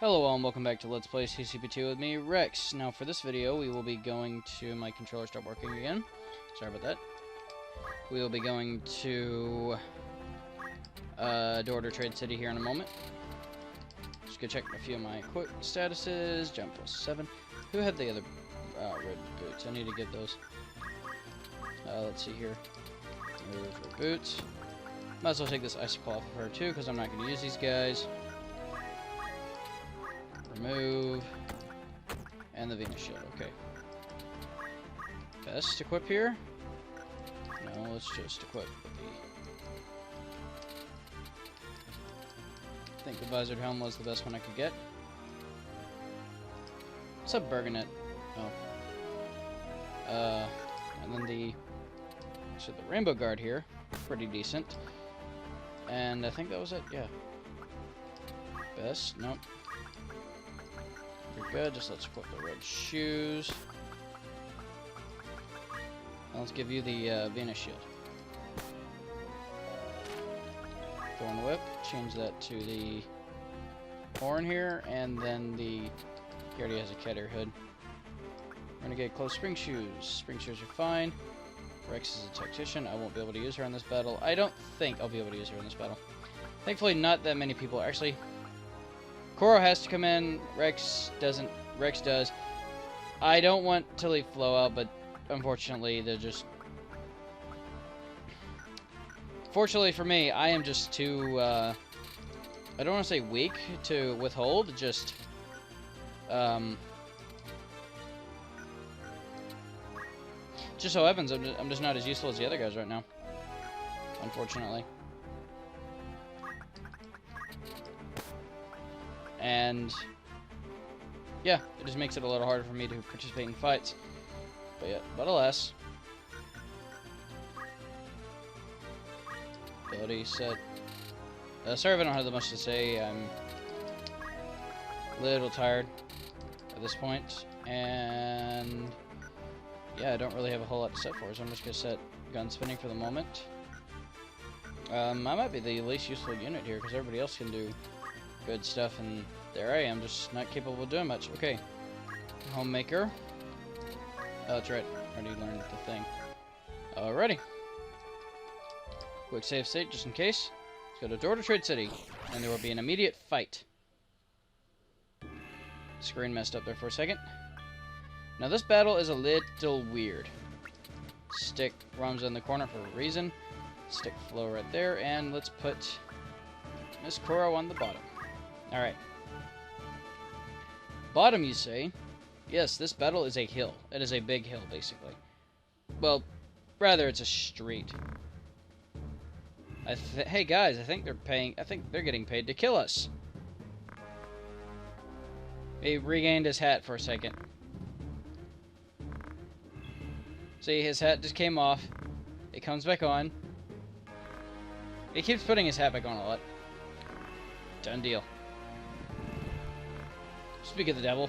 Hello all and welcome back to Let's Play CCP2 with me, Rex. Now for this video we will be going to... my controller stopped working again. Sorry about that. We will be going to Dorter Trade City here in a moment. Just go check a few of my quick statuses. Jump plus 7. Who had the other red boots? I need to get those. Let's see here. Remove red boots. Might as well take this icicle off of her too because I'm not going to use these guys. Remove. And the Venus shield. Okay. Best equip here? No, let's just equip the... I think the visored helm was the best one I could get. What's up, Bergonet? Oh. And then the... so the Rainbow Guard here. Pretty decent. And I think that was it, yeah. Best? Nope. You're good, just let's equip the red shoes. And let's give you the Venus shield. Thorn whip, change that to the horn here, and then the... he already has a Keter hood. Renegade close spring shoes. Spring shoes are fine. Rex is a tactician. I won't be able to use her in this battle. I don't think I'll be able to use her in this battle. Thankfully, not that many people actually... Koro has to come in. Rex doesn't. Rex does. I don't want to leave Flo out, but unfortunately, they're just... fortunately for me, I am just too, I don't want to say weak to withhold, just, just so happens, I'm just not as useful as the other guys right now, unfortunately. And, yeah, it just makes it a little harder for me to participate in fights. But yeah, but alas. Ability set. Sorry if I don't have that much to say. I'm a little tired at this point. And, yeah, I don't really have a whole lot to set for, so I'm just going to set gun spinning for the moment. I might be the least useful unit here, because everybody else can do good stuff, and there I am, just not capable of doing much. Okay. Homemaker. Oh, that's right. Already learned the thing. Alrighty. Quick save state, just in case. Let's go to Dorter Trade City, and there will be an immediate fight. Screen messed up there for a second. Now, this battle is a little weird. Stick Rums in the corner for a reason. Stick Flo right there, and let's put Miss Koro on the bottom. Alright. Bottom, you say? Yes, this battle is a hill. It is a big hill, basically. Well, rather, it's a street. Hey, guys, I think they're getting paid to kill us. He regained his hat for a second. See, his hat just came off. It comes back on. He keeps putting his hat back on a lot. Done deal. Speak of the devil.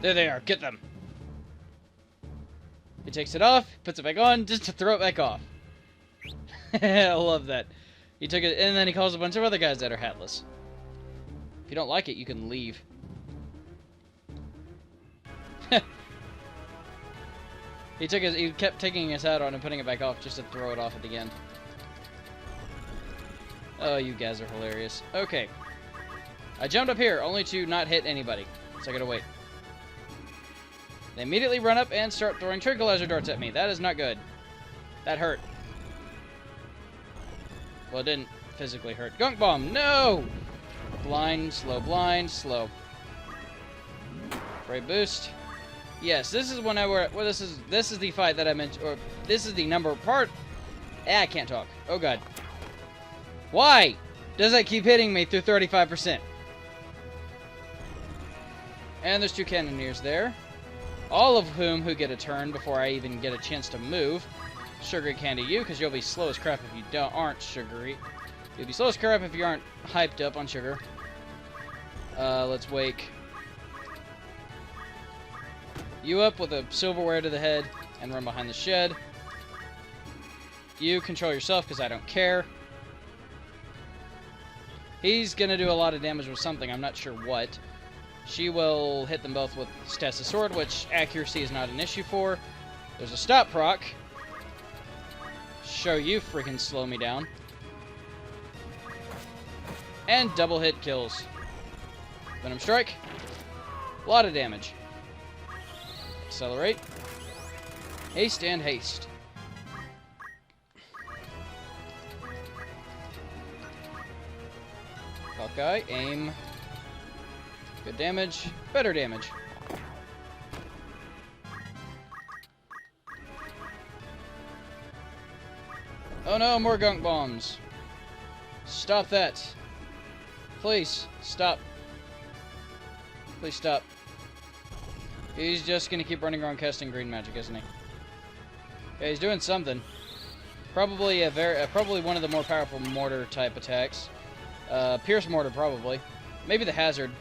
There they are. Get them. He takes it off, puts it back on, just to throw it back off. I love that. He took it, and then he calls a bunch of other guys that are hatless. If you don't like it, you can leave. He kept taking his hat on and putting it back off just to throw it off at the end. Oh, you guys are hilarious. Okay. I jumped up here, only to not hit anybody. So I gotta wait. They immediately run up and start throwing tranquilizer darts at me. That is not good. That hurt. Well, it didn't physically hurt. Gunk bomb! No! Blind, slow. Brave boost. Yes, this is when well, this is the fight that I mentioned, or this is the number part. I can't talk. Oh god. Why does that keep hitting me through 35%? And there's two cannoneers there. All of whom get a turn before I even get a chance to move. Sugary candy you, because you'll be slow as crap if you aren't sugary. You'll be slow as crap if you aren't hyped up on sugar. Let's wake you up with a silverware to the head and run behind the shed. You control yourself, because I don't care. He's going to do a lot of damage with something. I'm not sure what. she will hit them both with Stasis Sword, which accuracy is not an issue for. There's a stop proc. Show you freaking slow me down. And double hit kills. Venom Strike. A lot of damage. Accelerate. Haste and haste. Hawkeye, aim. Good damage. Better damage. Oh no, more gunk bombs. Stop that. Please, stop. Please stop. He's just gonna keep running around casting green magic, isn't he? Yeah, he's doing something. Probably probably one of the more powerful mortar type attacks. Pierce mortar, probably. Maybe the hazard.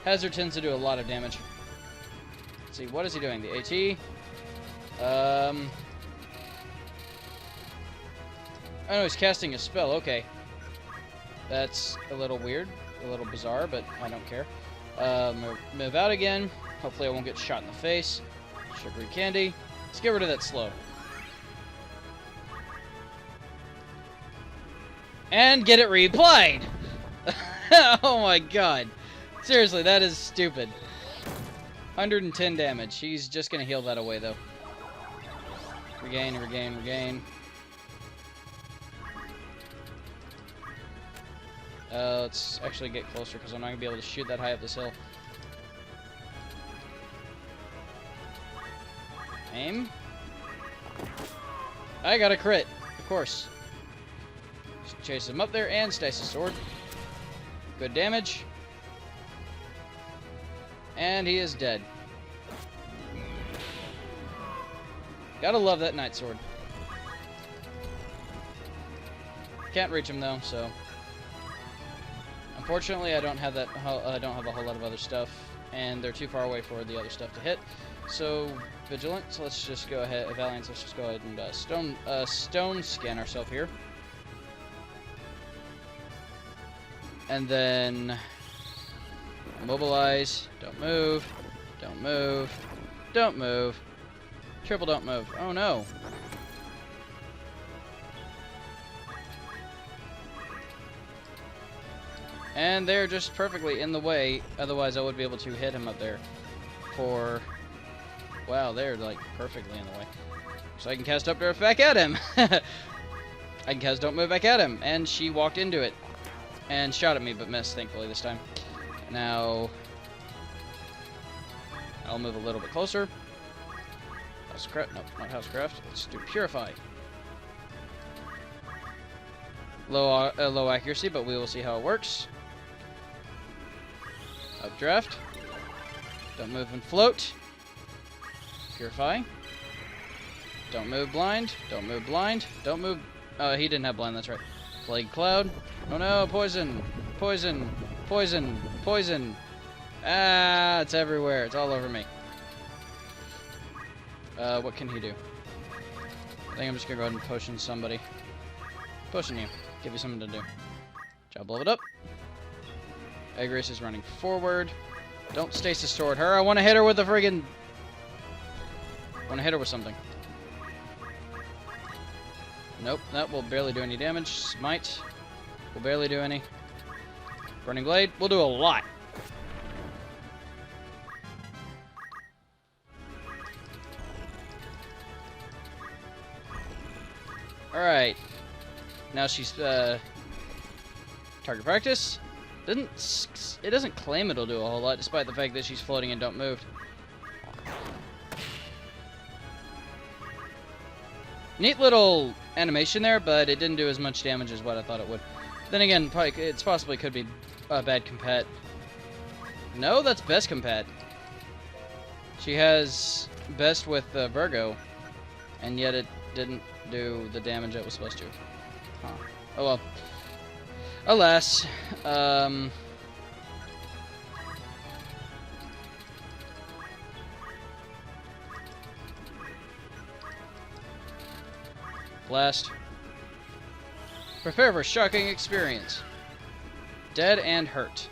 Hazard tends to do a lot of damage. Let's see, what is he doing? The AT. Oh no, he's casting a spell. Okay. That's a little weird, a little bizarre, but I don't care. Move out again. Hopefully I won't get shot in the face. Sugary candy. Let's get rid of that slow. And get it reapplied! Oh my god. Seriously, that is stupid. 110 damage. He's just gonna heal that away, though. Regain, regain, regain. Let's actually get closer, because I'm not gonna be able to shoot that high up this hill. Aim. I got a crit, of course. Just chase him up there and Stasis Sword. Good damage. And he is dead. Gotta love that Night Sword. Can't reach him though, so. Unfortunately, I don't have that. I don't have a whole lot of other stuff, and they're too far away for the other stuff to hit. So, Vigilant. So let's just go ahead. Valiance. Let's just go ahead and stone scan ourselves here, and then mobilize. Don't move. Don't move. Don't move. Triple don't move. Oh no. And they're just perfectly in the way, otherwise I would be able to hit him up there for... Wow, they're like perfectly in the way. So I can cast Up Derp back at him! I can cast Don't Move back at him, and she walked into it. And shot at me, but missed, thankfully, this time. Now... I'll move a little bit closer. Housecraft, nope, not Housecraft. Let's do Purify. Low accuracy, but we will see how it works. Updraft. Don't move and float. Purify. Don't move blind. Don't move blind. Don't move... he didn't have blind, that's right. Plague Cloud. Oh no, poison. Poison. Poison. Poison. Ah, it's everywhere. It's all over me. What can he do? I think I'm just gonna go ahead and potion somebody. Potion you. Give you something to do. Job leveled up. Agris is running forward. Don't Stasis Sword her. I want to hit her with the friggin... I want to hit her with something. Nope, that will barely do any damage. Smite will barely do any. Burning Blade will do a lot. Alright. Now she's, target practice. It doesn't claim it'll do a whole lot, despite the fact that she's floating and don't move. Neat little animation there, but it didn't do as much damage as what I thought it would. Then again, it possibly could be bad compat. No, that's best compat. She has best with Virgo, and yet it didn't do the damage it was supposed to. Huh. Oh well. Alas. Blast. Prepare for shocking experience. Dead and hurt.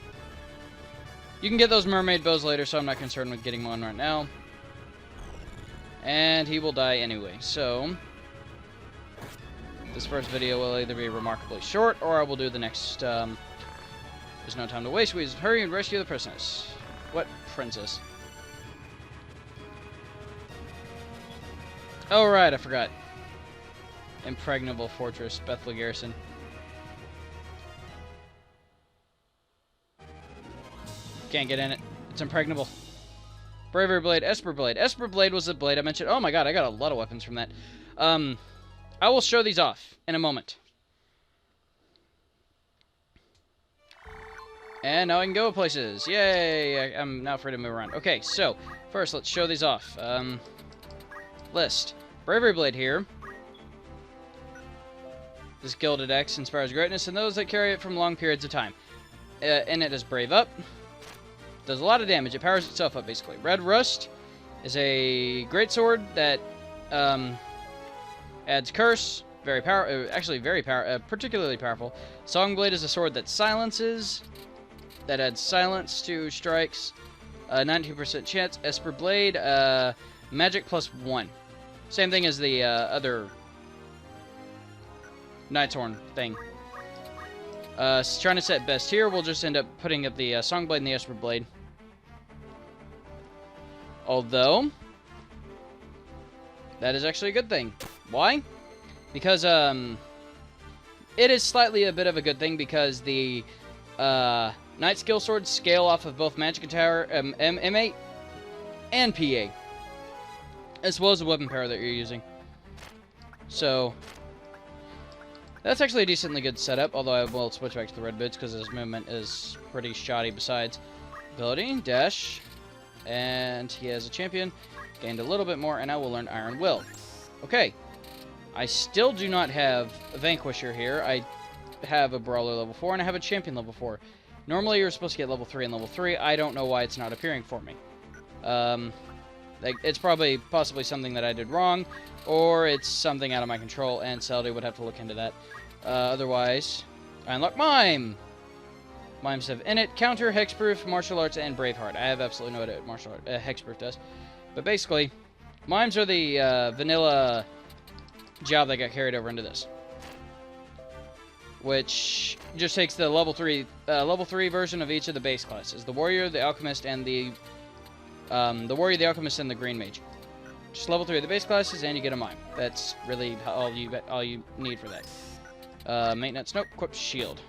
You can get those mermaid bows later, so I'm not concerned with getting one right now. And he will die anyway, so... This first video will either be remarkably short, or I will do the next, There's no time to waste. We hurry and rescue the princess. What princess? Oh, right, I forgot. Impregnable fortress, Bethel Garrison. Can't get in it. It's impregnable. Bravery Blade, Esper Blade. Esper Blade was the blade I mentioned. Oh my god, I got a lot of weapons from that. I will show these off in a moment. And now I can go places. Yay! I'm now free to move around. Okay, so, first let's show these off. List. Bravery Blade here. This gilded X inspires greatness in those that carry it from long periods of time. In it is Brave Up. Does a lot of damage. It powers itself up, basically. Red Rust is a greatsword that adds Curse. Very particularly powerful. Songblade is a sword that silences. That adds silence to strikes. 92% chance. Esper Blade, magic +1. Same thing as the other Knight's Horn thing. Trying to set best here, we'll just end up putting up the Songblade and the Esper Blade. Although, that is actually a good thing. Why? Because, it is slightly a bit of a good thing because the, Knight Skill Swords scale off of both Magic Tower, M8 and PA. As well as the weapon power that you're using. So, that's actually a decently good setup, although I will switch back to the red boots because his movement is pretty shoddy besides. Ability, dash, and he has a champion. Gained a little bit more, and I will learn Iron Will. Okay, I still do not have a Vanquisher here. I have a Brawler level 4, and I have a Champion level 4. Normally, you're supposed to get level 3 and level 3. I don't know why it's not appearing for me. It's possibly something that I did wrong, or it's something out of my control, and Celdia would have to look into that. Otherwise, I unlock Mime! Mimes have in it Counter, Hexproof, Martial Arts, and Braveheart. I have absolutely no idea what Hexproof does. But basically, Mimes are the vanilla job that got carried over into this. Which just takes the level 3 version of each of the base classes. The Warrior, the Alchemist, and the Warrior, the Alchemist, and the Green Mage. Just level 3 of the base classes, and you get a Mime. That's really all you need for that. Maintenance, nope. Equip Shield.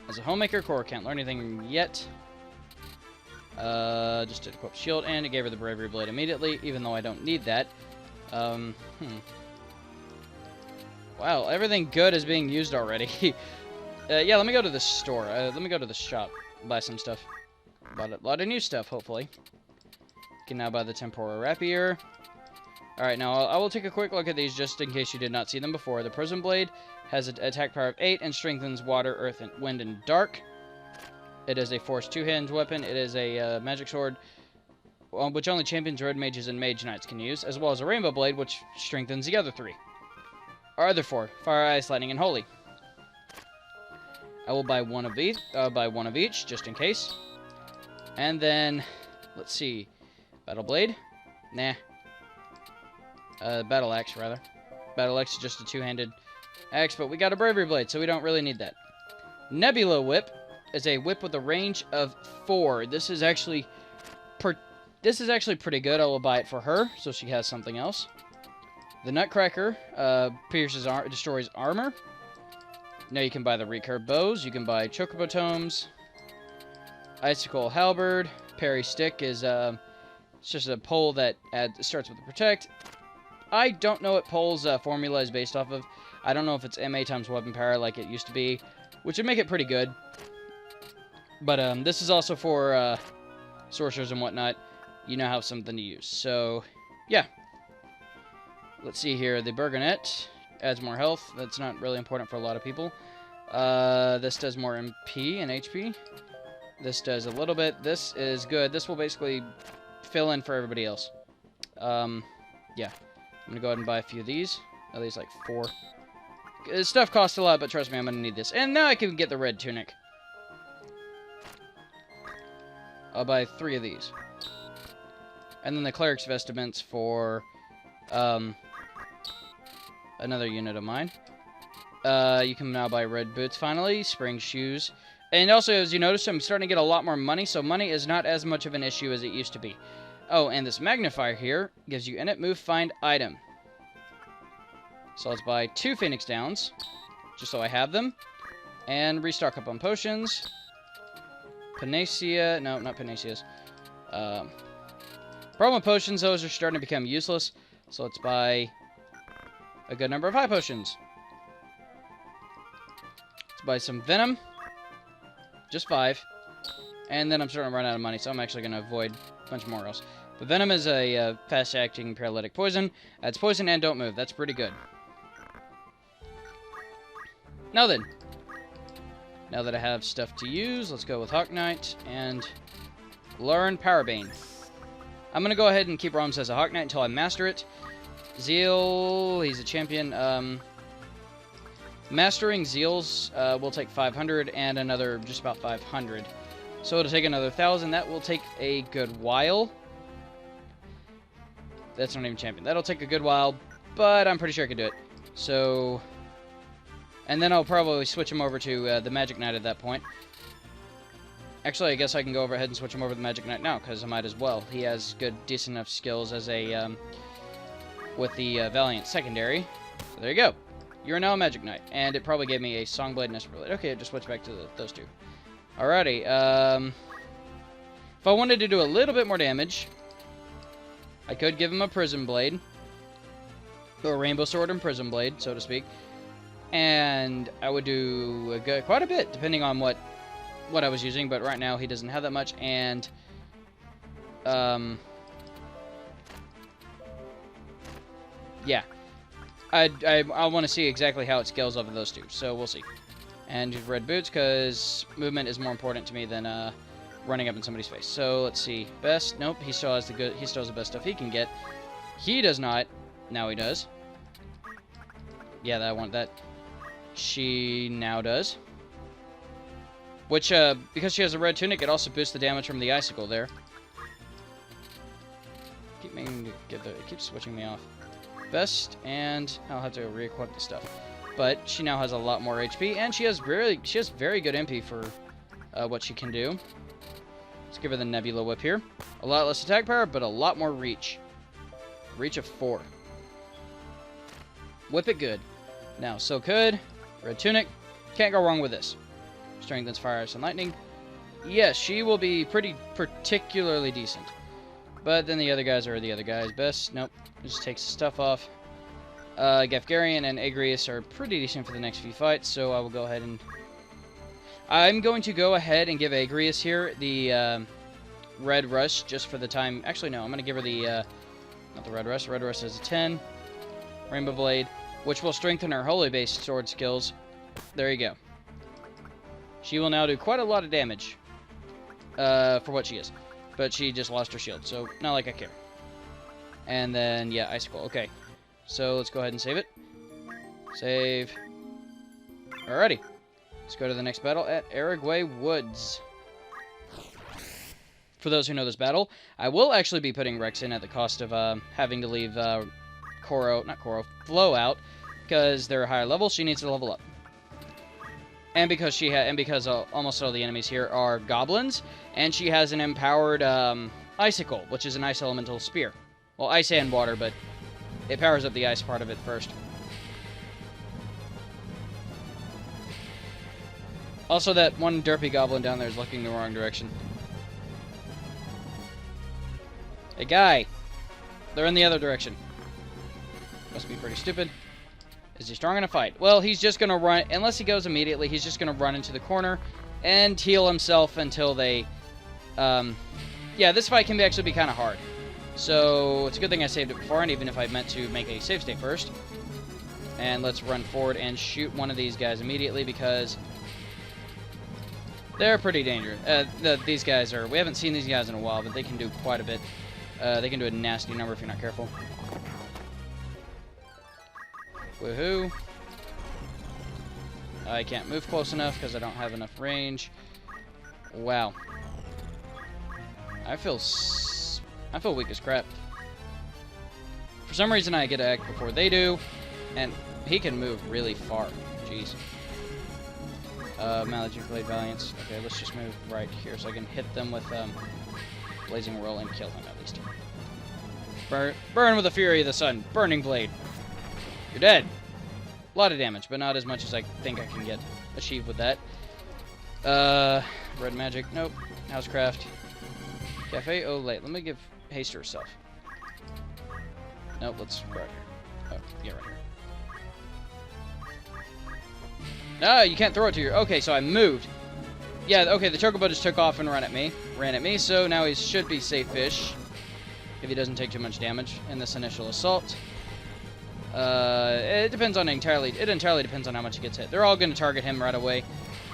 As a Homemaker, Core can't learn anything yet. Just did Equip Shield, and it gave her the Bravery Blade immediately, even though I don't need that. Wow, everything good is being used already. Yeah, let me go to the store. Let me go to the shop, buy some stuff. Bought a lot of new stuff, hopefully. Can now buy the Tempora Rapier. Alright, now I will take a quick look at these just in case you did not see them before. The Prism Blade has an attack power of 8 and strengthens Water, Earth, and Wind, and Dark. It is a Force 2-hand weapon. It is a magic sword, which only champions, red mages, and mage knights can use, as well as a Rainbow Blade, which strengthens the other 3. Or other 4, Fire, Ice, Lightning, and Holy. I will buy one of these, one of each, just in case. And then, let's see, Battle Blade? Nah. Battle Axe, rather. Battle Axe is just a 2-handed axe, but we got a Bravery Blade, so we don't really need that. Nebula Whip is a whip with a range of 4. This is actually pretty good. I will buy it for her, so she has something else. The Nutcracker destroys armor. Now you can buy the recurve bows. You can buy Chocobo Tomes. Icicle Halberd. Parry Stick is it's just a pole that starts with a protect. I don't know what pole's formula is based off of. I don't know if it's MA times weapon power like it used to be, which would make it pretty good. But this is also for sorcerers and whatnot. You now have something to use. So, yeah. Let's see here. The Burgonet adds more health. That's not really important for a lot of people. This does more MP and HP. This does a little bit. This is good. This will basically fill in for everybody else. Yeah. I'm going to go ahead and buy a few of these. At least like 4. This stuff costs a lot, but trust me, I'm going to need this. And now I can get the red tunic. I'll buy 3 of these. And then the cleric's vestments for another unit of mine. You can now buy red boots finally, spring shoes. And also, as you notice, I'm starting to get a lot more money, so money is not as much of an issue as it used to be. Oh, and this magnifier here gives you init, move, find, item. So let's buy 2 Phoenix Downs, just so I have them. And restock up on potions. Panacea, no, not Panaceas. Problem with potions, those are starting to become useless. So let's buy a good number of high potions. Let's buy some venom. Just 5. And then I'm starting to run out of money, so I'm actually going to avoid a bunch more else. But venom is a fast-acting paralytic poison. It's poison and don't move. That's pretty good. Now then. Now that I have stuff to use, let's go with Hawk Knight and learn Powerbane. I'm going to go ahead and keep Roms as a Hawk Knight until I master it. Zeal, he's a champion. Mastering Zeals will take 500 and another just about 500. So it'll take another 1,000. That will take a good while. That's not even champion. That'll take a good while, but I'm pretty sure I can do it. So, and then I'll probably switch him over to the Magic Knight at that point. Actually, I guess I can go ahead and switch him over to the Magic Knight now, because I might as well. He has good, decent enough skills as a, with the Valiant secondary. So there you go. You're now a Magic Knight. And it probably gave me a Songblade and Esper Blade. Okay, just switch back to those 2. Alrighty, if I wanted to do a little bit more damage, I could give him a Prism Blade. Or a Rainbow Sword and Prism Blade, so to speak. And I would do quite a bit, depending on what I was using, but right now he doesn't have that much, and yeah, I want to see exactly how it scales over those 2, so we'll see. And red boots, because movement is more important to me than running up in somebody's face. So let's see, best, nope, he still has the best stuff he can get. He does not. Now he does. Yeah, I want that. She now does. Which, because she has a red tunic, it also boosts the damage from the icicle there. Keep meaning to get the, it keeps switching me off. Best, and I'll have to re-equip the stuff. But she now has a lot more HP, and she has very good MP for what she can do. Let's give her the Nebula Whip here. A lot less attack power, but a lot more reach. Reach of 4. Whip it good. Now, so good. Red tunic. Can't go wrong with this. Strengthens fire, ice, and lightning. Yes, she will be particularly decent. But then the other guys are the other guys. Best, nope. Just takes the stuff off. Gafgarian and Agrius are pretty decent for the next few fights, so I will go ahead and... I'm going to go ahead and give Agrius here the Red Rush just for the time... Actually, no, I'm going to give her the... not the Red Rush. Red Rush is a 10. Rainbow Blade, which will strengthen her Holy-based sword skills. There you go. She will now do quite a lot of damage for what she is. But she just lost her shield, so not like I care. And then, yeah, Icicle. Okay. So let's go ahead and save it. Save. Alrighty. Let's go to the next battle at Ederway Woods. For those who know this battle, I will actually be putting Rex in at the cost of having to leave Flo out, because they're a higher level. She needs to level up. And because almost all the enemies here are goblins, and she has an empowered icicle, which is an ice elemental spear. Well, ice and water, but it powers up the ice part of it first. Also, that one derpy goblin down there is looking the wrong direction. Hey, guy! They're in the other direction. Must be pretty stupid. Is he strong in a fight? Well, he's just going to run, unless he goes immediately, he's just going to run into the corner and heal himself until they, yeah, this fight can actually be kind of hard. So, it's a good thing I saved it before, and even if I meant to make a save state first. And let's run forward and shoot one of these guys immediately, because they're pretty dangerous. These guys are, we haven't seen these guys in a while, but they can do quite a bit. They can do a nasty number if you're not careful. Woohoo. I can't move close enough because I don't have enough range. Wow. I feel weak as crap. For some reason, I get to act before they do, and he can move really far. Jeez. Magic Blade Valiance. Okay, let's just move right here so I can hit them with Blazing Whirl and kill him at least. Burn with the fury of the sun. Burning Blade. You're dead. A lot of damage, but not as much as I think I can achieve with that. Red Magic. Nope. Housecraft. Cafe Olay. Let me give haste to herself. Nope, let's go right here. Oh, yeah, right here. No, you can't throw it to your... Okay, so I moved. Yeah, okay, the Chocobo just took off and ran at me, so now he should be safe-ish. If he doesn't take too much damage in this initial assault. It depends on entirely depends on how much he gets hit. They're all going to target him right away.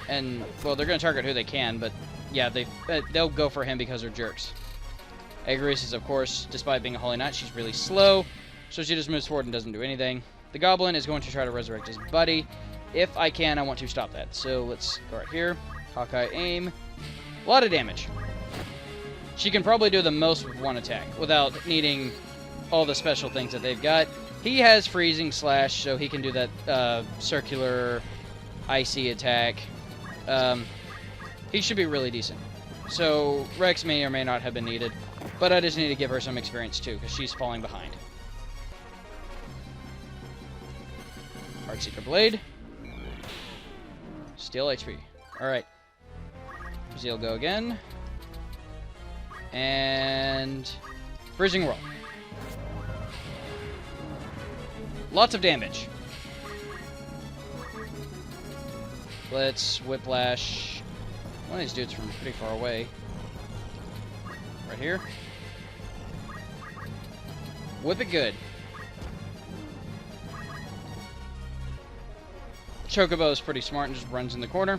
And, well, they're going to target who they can, but, yeah, they'll go for him because they're jerks. Agarese is, of course, despite being a Holy Knight, she's really slow, so she just moves forward and doesn't do anything. The Goblin is going to try to resurrect his buddy. If I can, I want to stop that. So let's go right here. Hawkeye aim. A lot of damage. She can probably do the most with one attack without needing all the special things that they've got. He has Freezing Slash, so he can do that circular, icy attack. He should be really decent. So Rex may or may not have been needed, but I just need to give her some experience too, because she's falling behind. Heartseeker Blade. Steal HP. Alright. Zeal go again. And Freezing Whirl. Lots of damage. Let's Whiplash one of these dudes from pretty far away. Right here. Whip it good. Chocobo is pretty smart and just runs in the corner.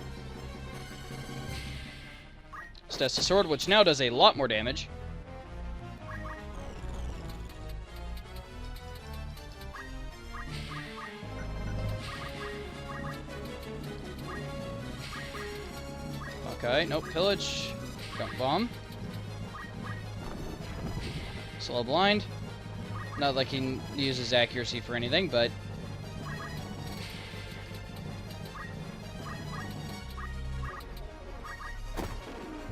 Stests the sword, which now does a lot more damage. Okay, nope, pillage. Got bomb. Slow blind. Not like he uses accuracy for anything, but...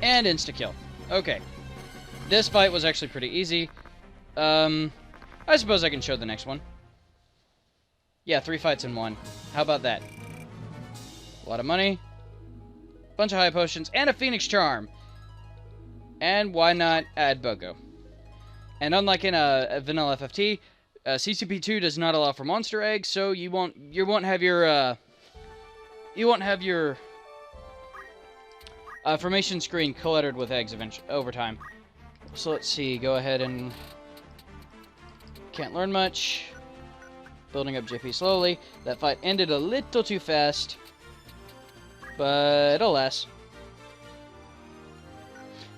And insta-kill. Okay. This fight was actually pretty easy. I suppose I can show the next one. Yeah, 3 fights in 1. How about that? A lot of money. Bunch of high potions, and a Phoenix Charm. And why not add Bogo? And unlike in a vanilla FFT, CCP2 does not allow for monster eggs, so you won't have your formation screen cluttered with eggs over time. So let's see, go ahead and can't learn much. Building up JP slowly. That fight ended a little too fast. But alas.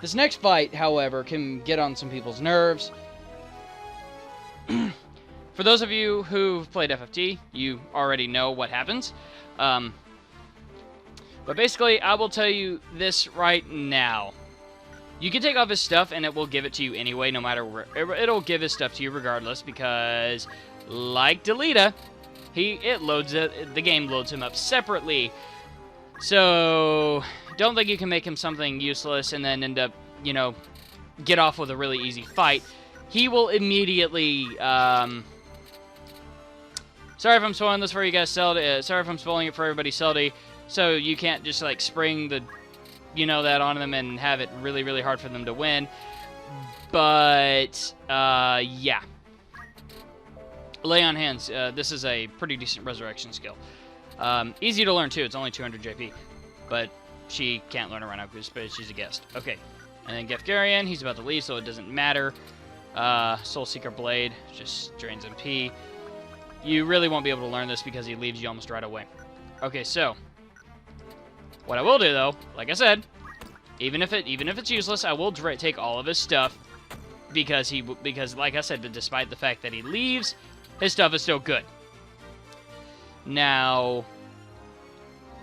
This next fight, however, can get on some people's nerves. For those of you who've played FFT, you already know what happens. But basically, I will tell you this right now. You can take off his stuff, and it will give it to you anyway, no matter where. It'll give his stuff to you regardless, because, like Delita, the game loads him up separately. So, don't think you can make him something useless and then end up, get off with a really easy fight. He will immediately, sorry if I'm spoiling this for you guys, Celdia. Sorry if I'm spoiling it for everybody, Celdia. So you can't just, spring the, that on them and have it really, really hard for them to win. But, yeah. Lay on Hands. This is a pretty decent resurrection skill. Easy to learn, too. It's only 200 JP. But she can't learn it right now because she's a guest. Okay. And then Gefgarian, he's about to leave, so it doesn't matter. Soulseeker Blade just drains MP. You really won't be able to learn this because he leaves you almost right away. Okay, so what I will do, though, like I said, even if it's useless, I will take all of his stuff because like I said, despite the fact that he leaves, his stuff is still good. Now,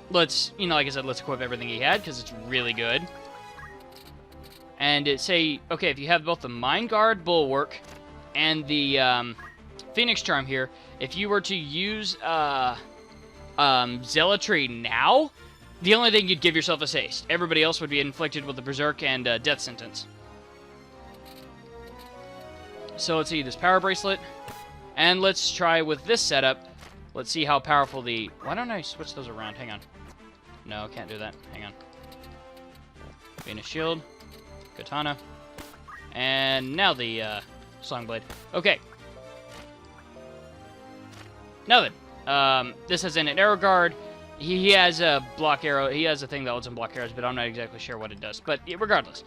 let's, like I said, let's equip everything he had because it's really good. and it say, okay, if you have both the Mind Guard Bulwark and the Phoenix Charm here, if you were to use Zealotry now, the only thing you'd give yourself is haste. Everybody else would be inflicted with the Berserk and death sentence. So let's see this Power Bracelet. And let's try with this setup. Let's see how powerful the... Why don't I switch those around? Hang on. No, can't do that. Hang on. Venus Shield. Katana. And now the Song Blade. Okay. Now then. This has an arrow guard. He has a block arrow. He has a thing that lets him block arrows, but I'm not exactly sure what it does. But regardless.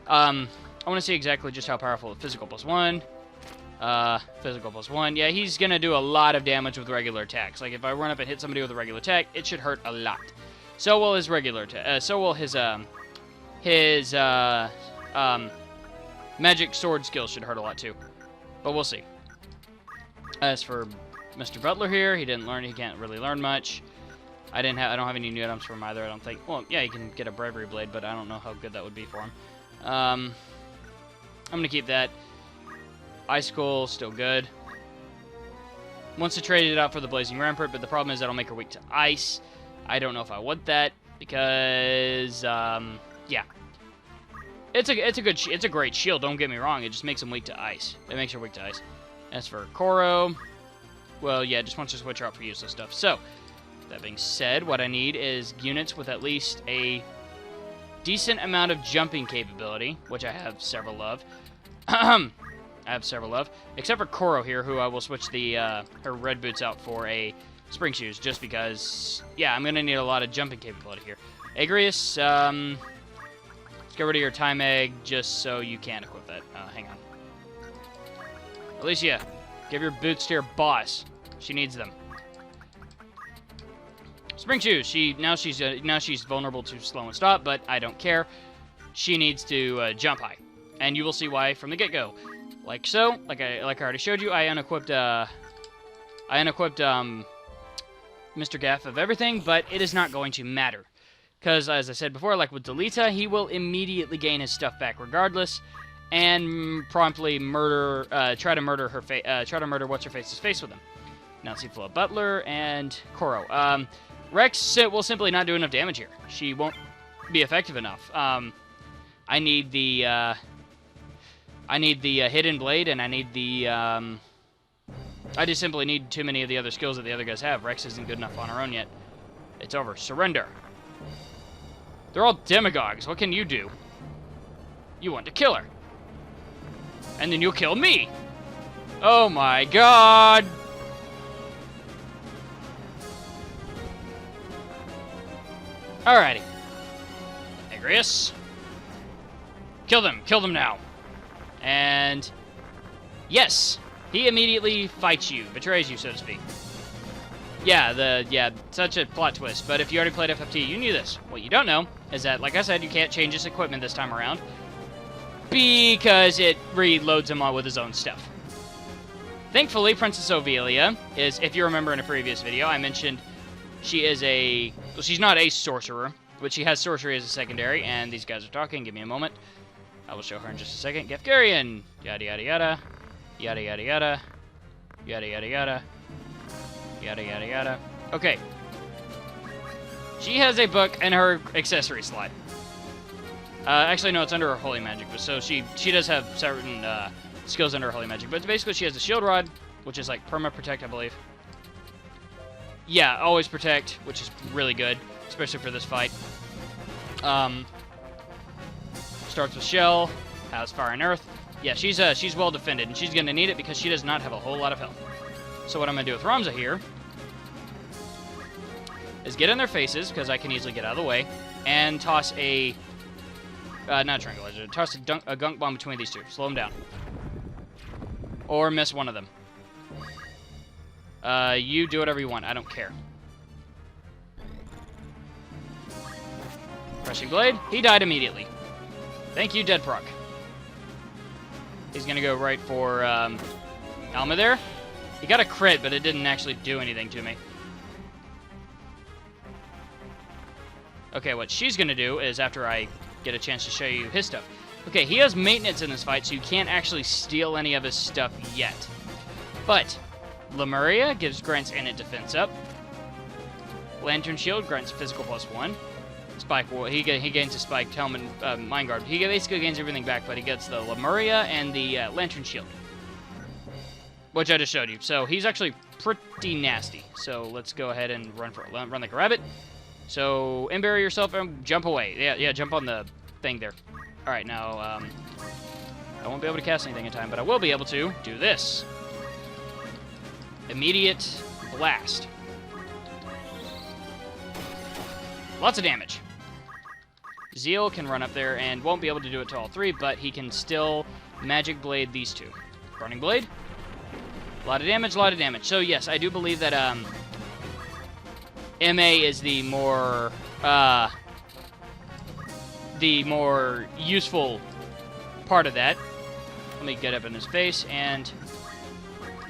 I want to see exactly just how powerful physical +1. Physical +1. Yeah, he's going to do a lot of damage with regular attacks. Like, if I run up and hit somebody with a regular attack, it should hurt a lot. So will his regular attack. So will his magic sword skill should hurt a lot, too. But we'll see. As for Mr. Butler here, he can't really learn much. I don't have any new items for him either, I don't think. Well, yeah, he can get a Bravery Blade, but I don't know how good that would be for him. I'm going to keep that. Icicle, still good. Wants to trade it out for the Blazing Rampart, but the problem is that'll make her weak to ice. I don't know if I want that, because, yeah. It's a great shield, don't get me wrong. It just makes him weak to ice. It makes her weak to ice. As for Koro, well, yeah, just wants to switch her out for useless stuff. So, that being said, what I need is units with at least a decent amount of jumping capability, which I have several of. Except for Koro here, who I will switch the her red boots out for a spring shoes, just because, yeah, I'm going to need a lot of jumping capability here. Agrius, let's get rid of your time egg, just so you can equip that. Hang on. Alicia, give your boots to your boss. She needs them. Spring shoes. Now she's vulnerable to slow and stop, but I don't care. She needs to jump high, and you will see why from the get-go. Like so, like I already showed you, I unequipped Mr. Gaff of everything, but it is not going to matter, because as I said before, like with Delita, he will immediately gain his stuff back regardless, and promptly try to murder what's her face's face with him. Now let's see, Flo Butler and Koro. Rex will simply not do enough damage here. She won't be effective enough. I need the Hidden Blade, and I need the, I just simply need too many of the other skills that the other guys have. Rex isn't good enough on her own yet. It's over. Surrender. They're all demagogues. What can you do? You want to kill her. And then you'll kill me. Oh my god. Alrighty. Agrius. Kill them. Kill them now. And yes, he immediately fights you, betrays you, so to speak. Yeah, such a plot twist. But if you already played FFT, you knew this. What you don't know is that, like I said, you can't change his equipment this time around because it reloads him on with his own stuff. Thankfully, Princess Ovelia is, if you remember in a previous video, I mentioned she is well, she's not a sorcerer, but she has sorcery as a secondary, and these guys are talking. Give me a moment. I will show her in just a second. Gefgarian! Yada yada yada. Yada yada yada. Yada yada yada. Yada yada yada. Okay. She has a book in her accessory slot. Actually, no, it's under her Holy Magic. So she does have certain skills under her Holy Magic. But basically, she has a Shield Rod, which is like Perma Protect, I believe. Yeah, always protect, which is really good, especially for this fight. Starts with Shell, has Fire and Earth. Yeah, she's well defended, and she's going to need it because she does not have a whole lot of health. So what I'm going to do with Ramza here is get in their faces, because I can easily get out of the way, and toss a... not a tranquilizer. Toss a gunk bomb between these two. Slow them down. Or miss one of them. You do whatever you want. I don't care. Crushing Blade. He died immediately. Thank you, Dead Proc. He's going to go right for Alma there. He got a crit, but it didn't actually do anything to me. Okay, what she's going to do is, after I get a chance to show you his stuff, Okay, he has maintenance in this fight, so you can't actually steal any of his stuff yet. But Lemuria grants innate defense up. Lantern Shield grants physical +1. Spike, he gains a spiked helmet, Mind Guard. He basically gains everything back, but he gets the Lemuria and the Lantern Shield, which I just showed you. So he's actually pretty nasty. So let's go ahead and run like a rabbit. So bury yourself and jump away. Yeah, jump on the thing there. All right, now I won't be able to cast anything in time, but I will be able to do this. Immediate blast. Lots of damage. Zeal can run up there and won't be able to do it to all three, but he can still Magic Blade these two. Burning Blade. A lot of damage. So yes, I do believe that MA is the more useful part of that. Let me get up in his face and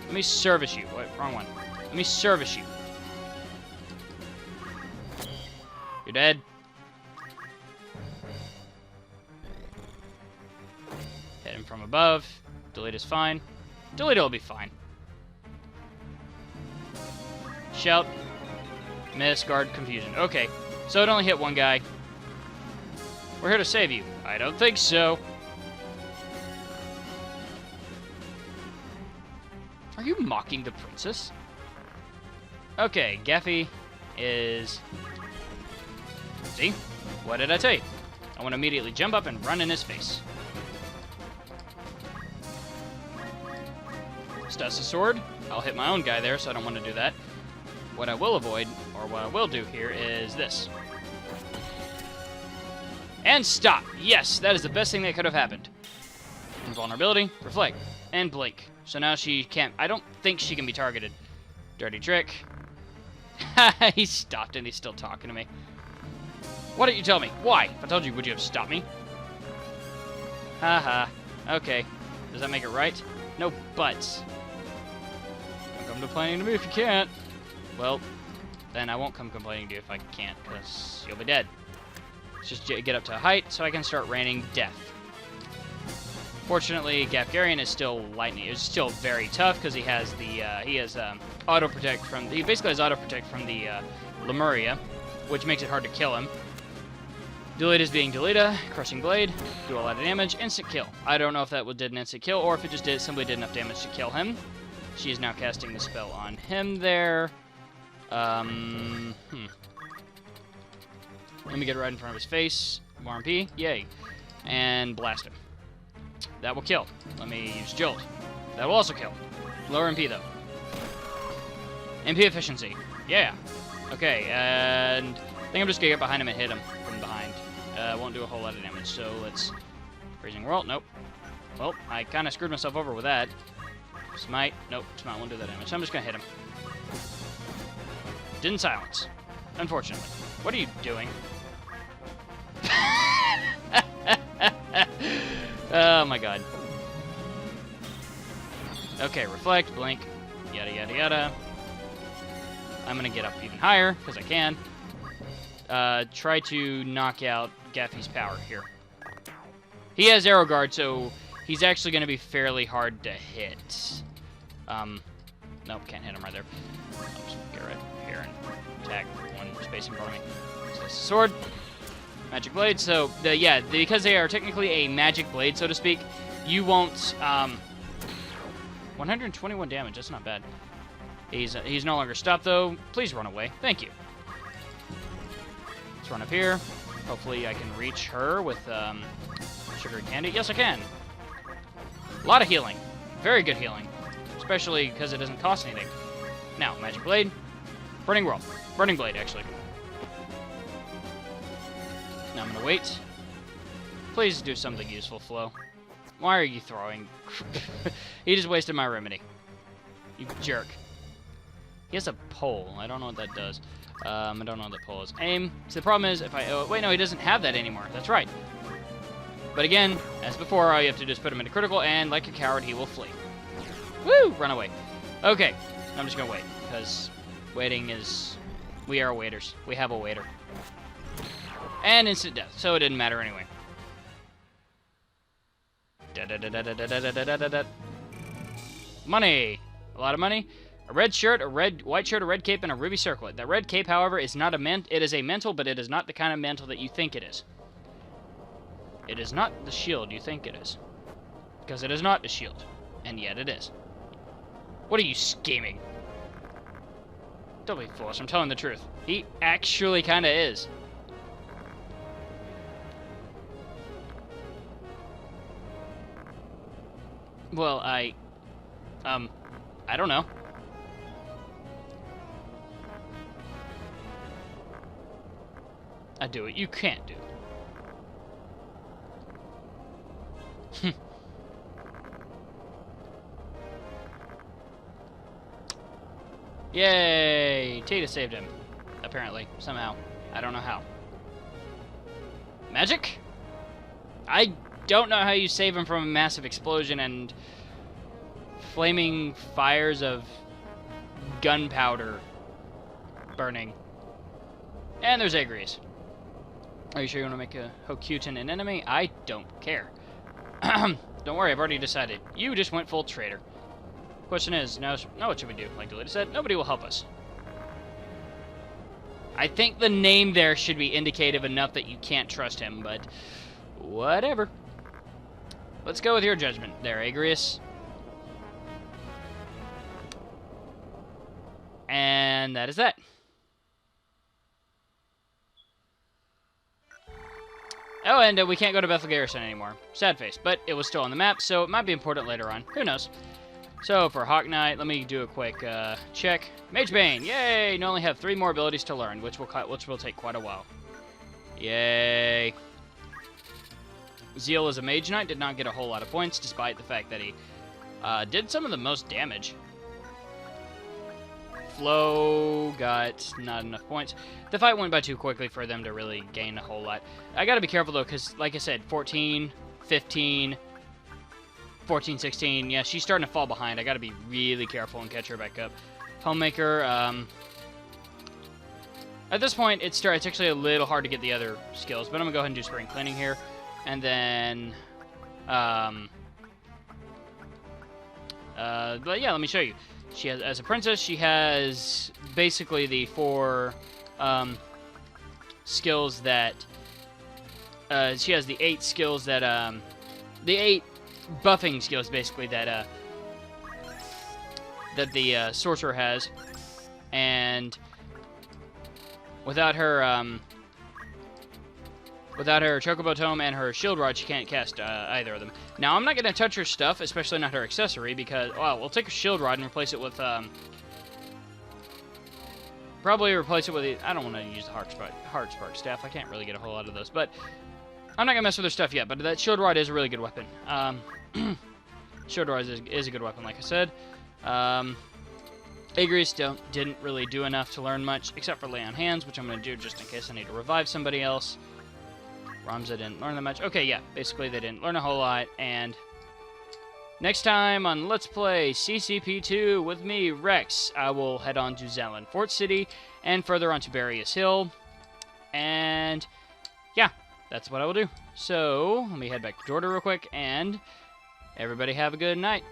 let me service you. Wait, wrong one. Let me service you. You're dead. Hit him from above. Delete is fine. Delete will be fine. Shout. Miss, guard, confusion. Okay, so it only hit one guy. We're here to save you. I don't think so. Are you mocking the princess? Okay, Gaffy is... See? What did I tell you? I want to immediately jump up and run in his face. Stuss a sword. I'll hit my own guy there, so I don't want to do that. What I will avoid, or what I will do here, is this. And stop! Yes, that is the best thing that could have happened. Invulnerability, reflect, and blink. So now she can't... I don't think she can be targeted. Dirty trick. He stopped and he's still talking to me. Why didn't you tell me? Why? If I told you, would you have stopped me? Haha. Okay. Does that make it right? No buts. Don't come complaining to me if you can't. Well, then I won't come complaining to you if I can't, because you'll be dead. Let's just get up to a height so I can start raining death. Fortunately, Gafgarian is still lightning. It's still very tough because he has the auto protect from. He basically has auto protect from the Lemuria, which makes it hard to kill him. Delete is being Delita, Crushing Blade, do a lot of damage, instant kill. I don't know if that did an instant kill or if it just simply did enough damage to kill him. She is now casting the spell on him there. Let me get right in front of his face. RMP, yay. And blast him. That will kill. Let me use Jolt. That will also kill. Lower MP though. MP efficiency. Yeah. Okay, and I think I'm just gonna get behind him and hit him from behind. Won't do a whole lot of damage, so let's... Freezing Whirl, nope. Well, I kind of screwed myself over with that. Smite, nope, Smite won't do that damage, so I'm just gonna hit him. Didn't silence, unfortunately. What are you doing? Oh my god. Okay, reflect, blink, yada yada yada. I'm gonna get up even higher, because I can. Try to knock out Gaffy's power here. He has Arrow Guard, so he's actually gonna be fairly hard to hit. Nope, can't hit him right there. I'll just get right here and attack one space in front of me. So it's a sword. Magic Blade, so, because they are technically a Magic Blade, so to speak, you won't, 121 damage, that's not bad. He's no longer stopped, though. Please run away. Thank you. Let's run up here. Hopefully I can reach her with, sugar candy. Yes, I can. A lot of healing. Very good healing. Especially because it doesn't cost anything. Now, Magic Blade. Burning Whirl. Burning Blade, actually. Now I'm gonna wait. Please do something useful, Flo. Why are you throwing? He just wasted my remedy. You jerk. He has a pole. I don't know what that does. I don't know what that pole is. Aim. So the problem is if I... Oh, wait, no, he doesn't have that anymore. That's right. But again, as before, all you have to do is put him into critical, and like a coward, he will flee. Woo! Run away. Okay. I'm just gonna wait, because waiting is... We are waiters. We have a waiter. And instant death, so it didn't matter anyway. Money. A lot of money. A red shirt, white shirt, a red cape, and a ruby circlet. That red cape, however, is not it is a mantle, but it is not the kind of mantle that you think it is. It is not the shield you think it is. Because it is not the shield. And yet it is. What are you scheming? Don't be foolish, I'm telling the truth. He actually kind of is. Well, I don't know. I do what you can't do. Yay! Tita saved him. Apparently. Somehow. I don't know how. Magic? I don't know how you save him from a massive explosion and flaming fires of gunpowder burning. And there's Agrius. Are you sure you want to make a Hokutin an enemy? I don't care. Don't worry, I've already decided. You just went full traitor. Question is, now what should we do? Like the lady said, nobody will help us. I think the name there should be indicative enough that you can't trust him, but whatever. Let's go with your judgment there, Agrius. And that is that. Oh, and we can't go to Bethel Garrison anymore. Sad face, but it was still on the map, so it might be important later on. Who knows? So, for Hawk Knight, let me do a quick check. Mage Bane, yay! You only have 3 more abilities to learn, which will take quite a while. Yay! Zeal as a Mage Knight did not get a whole lot of points, despite the fact that he did some of the most damage. Flow got not enough points. The fight went by too quickly for them to really gain a whole lot. I gotta be careful, though, because, like I said, 14, 15... 14, 16, yeah, she's starting to fall behind. I gotta be really careful and catch her back up. Homemaker, at this point, it's actually a little hard to get the other skills, but I'm gonna go ahead and do Spring Cleaning here. And then, but yeah, let me show you. She has, as a princess, she has basically the 4, skills that, she has the 8 skills that, the 8 buffing skills, basically, that the sorcerer has, and without her Chocobo Tome and her Shield Rod, she can't cast either of them. Now, I'm not going to touch her stuff, especially not her accessory, because, well, we'll take a Shield Rod and replace it with, probably replace it with, I don't want to use the Heart Spark Staff, I can't really get a whole lot of those, but I'm not going to mess with her stuff yet, but that Shield Rod is a really good weapon. Shield Rod is a good weapon, like I said. Agrius didn't really do enough to learn much, except for Lay on Hands, which I'm going to do just in case I need to revive somebody else. Ramza didn't learn that much. Okay, yeah, basically they didn't learn a whole lot, and next time on Let's Play CCP2 with me, Rex, I will head on to Zaland Fort City, and further on to Barrius Hill, and yeah, that's what I will do. So, let me head back to Dorter real quick, and everybody have a good night.